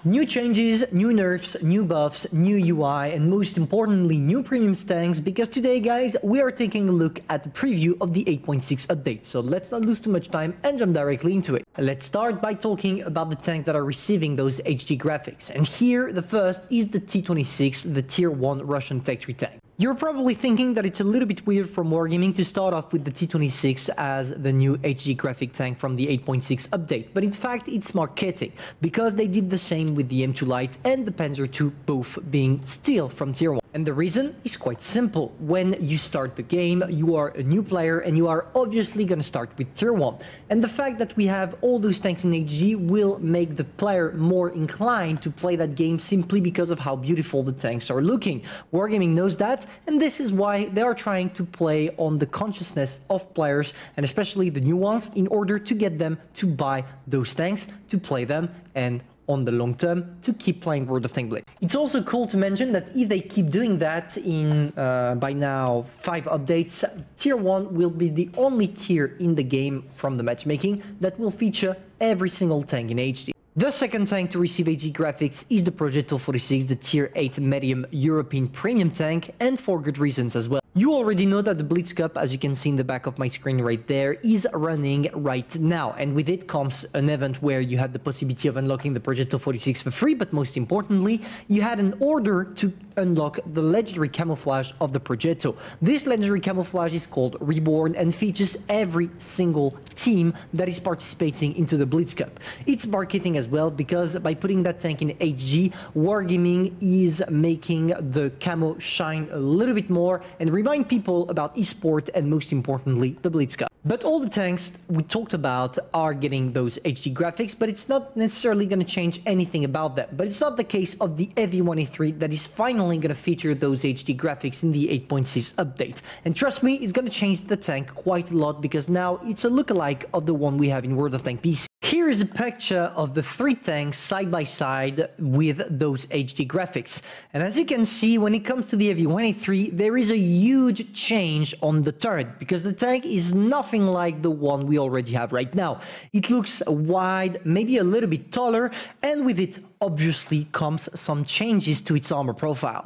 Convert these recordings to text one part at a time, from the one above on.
New changes, new nerfs, new buffs, new UI, and most importantly, new premium tanks, because today, guys, we are taking a look at the preview of the 8.6 update. So let's not lose too much time and jump directly into it. Let's start by talking about the tanks that are receiving those HD graphics. And here, the first is the T26, the Tier 1 Russian Tech 3 tank. You're probably thinking that it's a little bit weird from Wargaming to start off with the T26 as the new HD graphic tank from the 8.6 update, but in fact it's marketing, because they did the same with the M2 Lite and the Panzer II, both being still from Tier 1. And the reason is quite simple. When you start the game, you are a new player and you are obviously going to start with Tier 1. And the fact that we have all those tanks in HD will make the player more inclined to play that game simply because of how beautiful the tanks are looking. Wargaming knows that, and this is why they are trying to play on the consciousness of players, and especially the new ones, in order to get them to buy those tanks, to play them, and on the long term, to keep playing World of Tanks Blitz. It's also cool to mention that if they keep doing that in, by now, 5 updates, Tier 1 will be the only tier in the game from the matchmaking that will feature every single tank in HD. The second tank to receive HD graphics is the Progetto 46, the Tier 8 medium European premium tank, and for good reasons as well. You already know that the Blitz Cup, as you can see in the back of my screen right there, is running right now. And with it comes an event where you had the possibility of unlocking the Progetto 46 for free, but most importantly, you had an order to unlock the legendary camouflage of the Progetto. This legendary camouflage is called Reborn and features every single team that is participating into the Blitz Cup. It's marketing as well, because by putting that tank in HG, Wargaming is making the camo shine a little bit more and remind people about eSport and most importantly, the Blitz Cup. But all the tanks we talked about are getting those HD graphics, but it's not necessarily going to change anything about them. But it's not the case of the EV-183 that is finally going to feature those HD graphics in the 8.6 update. And trust me, it's going to change the tank quite a lot, because now it's a lookalike of the one we have in World of Tanks PC. Here is a picture of the 3 tanks side by side with those HD graphics. And as you can see, when it comes to the EV-183, there is a huge change on the turret, because the tank is nothing like the one we already have right now. It looks wide, maybe a little bit taller, and with it obviously comes some changes to its armor profile.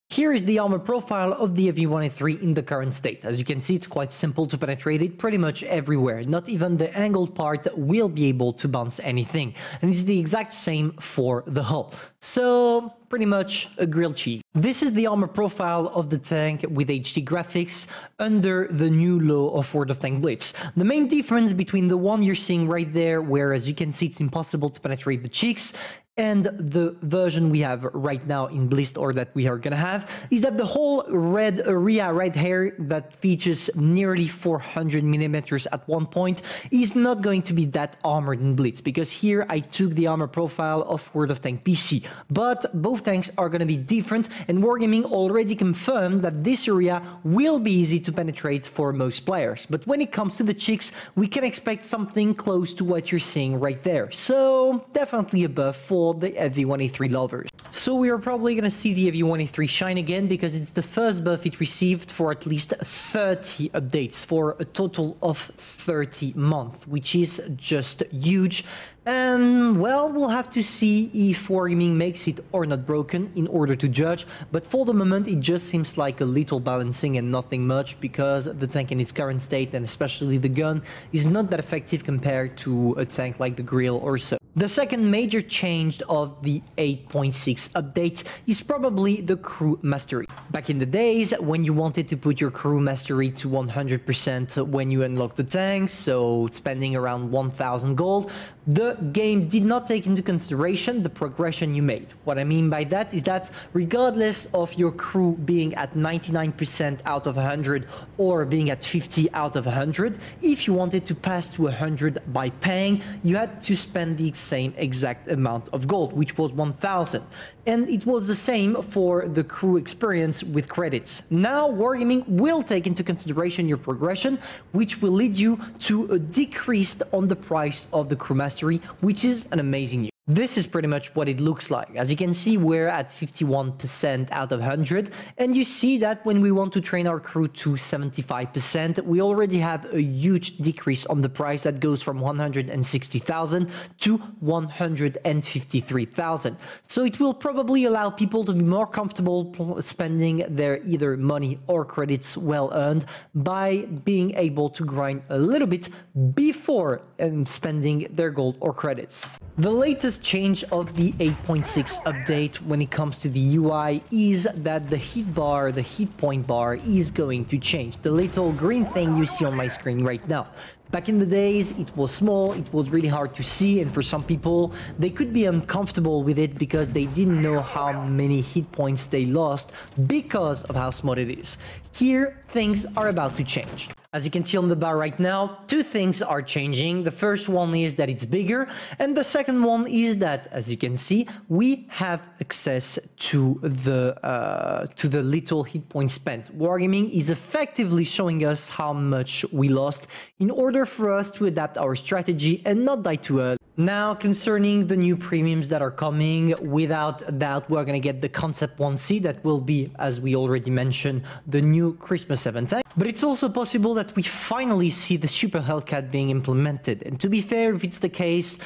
Here is the armor profile of the EV-183 in the current state. As you can see, it's quite simple to penetrate it pretty much everywhere. Not even the angled part will be able to bounce anything. And it's the exact same for the hull. So, pretty much a grilled cheese. This is the armor profile of the tank with HD graphics under the new law of World of Tanks Blitz. The main difference between the one you're seeing right there, where as you can see it's impossible to penetrate the cheeks, and the version we have right now in Blitz, or that we are gonna have, is that the whole red area right here that features nearly 400 millimeters at one point is not going to be that armored in Blitz, because here I took the armor profile of World of Tanks PC. But both tanks are going to be different, and Wargaming already confirmed that this area will be easy to penetrate for most players. But when it comes to the cheeks, we can expect something close to what you're seeing right there. So definitely a buff for the EV-183 lovers. So we are probably going to see the EV-183 shine again, because it's the first buff it received for at least 30 updates, for a total of 30 months, which is just huge. And, well, we'll have to see if Wargaming makes it or not broken in order to judge, but for the moment it just seems like a little balancing and nothing much, because the tank in its current state, and especially the gun, is not that effective compared to a tank like the Grill or so. The second major change of the 8.6 update is probably the crew mastery. Back in the days, when you wanted to put your crew mastery to 100% when you unlock the tanks, so spending around 1000 gold, the game did not take into consideration the progression you made. What I mean by that is that regardless of your crew being at 99% out of 100 or being at 50 out of 100, if you wanted to pass to 100 by paying, you had to spend the same exact amount of gold, which was 1000. And it was the same for the crew experience with credits. Now Wargaming will take into consideration your progression, which will lead you to a decrease on the price of the crew mastery, which is an amazing news. This is pretty much what it looks like. As you can see, we're at 51% out of 100, and you see that when we want to train our crew to 75%, we already have a huge decrease on the price that goes from 160,000 to 153,000. So it will probably allow people to be more comfortable spending their either money or credits well earned by being able to grind a little bit before spending their gold or credits. The latest change of the 8.6 update when it comes to the UI is that the heat bar, the heat point bar, is going to change. The little green thing you see on my screen right now. Back in the days, it was small, it was really hard to see, and for some people, they could be uncomfortable with it because they didn't know how many hit points they lost because of how small it is. Here, things are about to change. As you can see on the bar right now, two things are changing. The first one is that it's bigger, and the second one is that, as you can see, we have access to the little hit point spent. Wargaming is effectively showing us how much we lost in order for us to adapt our strategy and not die too early. Now, concerning the new premiums that are coming, without a doubt, we're going to get the Concept 1C that will be, as we already mentioned, the new Christmas event tank. But it's also possible that we finally see the Super Hellcat being implemented. And to be fair, if it's the case,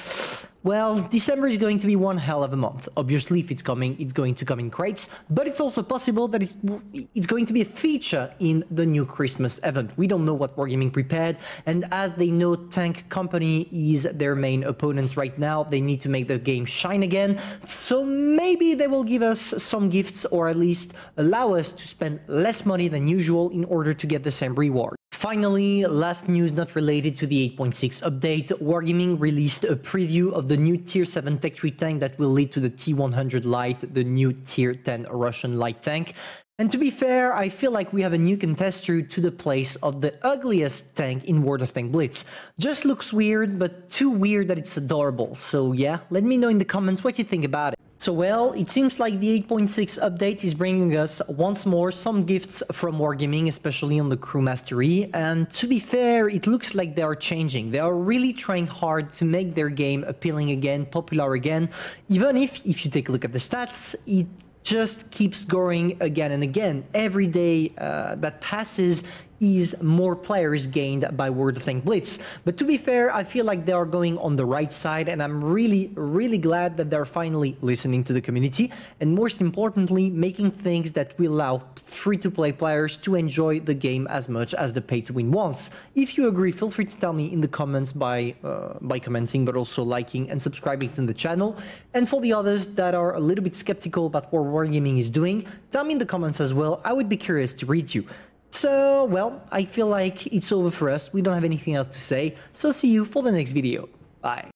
well, December is going to be one hell of a month. Obviously, if it's coming, it's going to come in crates, but it's also possible that it's going to be a feature in the new Christmas event. We don't know what Wargaming prepared, and as they know Tank Company is their main opponent right now, they need to make the game shine again, so maybe they will give us some gifts or at least allow us to spend less money than usual in order to get the same reward. Finally, last news not related to the 8.6 update, Wargaming released a preview of the new Tier 7 Tech 3 tank that will lead to the T100 Light, the new Tier 10 Russian light tank. And to be fair, I feel like we have a new contender to the place of the ugliest tank in World of Tanks Blitz. Just looks weird, but too weird that it's adorable. So yeah, let me know in the comments what you think about it. So well, it seems like the 8.6 update is bringing us once more some gifts from Wargaming, especially on the crew mastery, and to be fair, it looks like they are changing. They are really trying hard to make their game appealing again, popular again, even if you take a look at the stats, it just keeps growing again and again. Every day that passes is more players gained by World of Tanks Blitz. But to be fair, I feel like they are going on the right side, and I'm really glad that they're finally listening to the community, and most importantly, making things that will allow free-to-play players to enjoy the game as much as the pay-to-win ones. If you agree, feel free to tell me in the comments by commenting, but also liking and subscribing to the channel. And for the others that are a little bit skeptical about what Wargaming is doing, tell me in the comments as well. I would be curious to read you. So, well, I feel like it's over for us. We don't have anything else to say. So see you for the next video. Bye.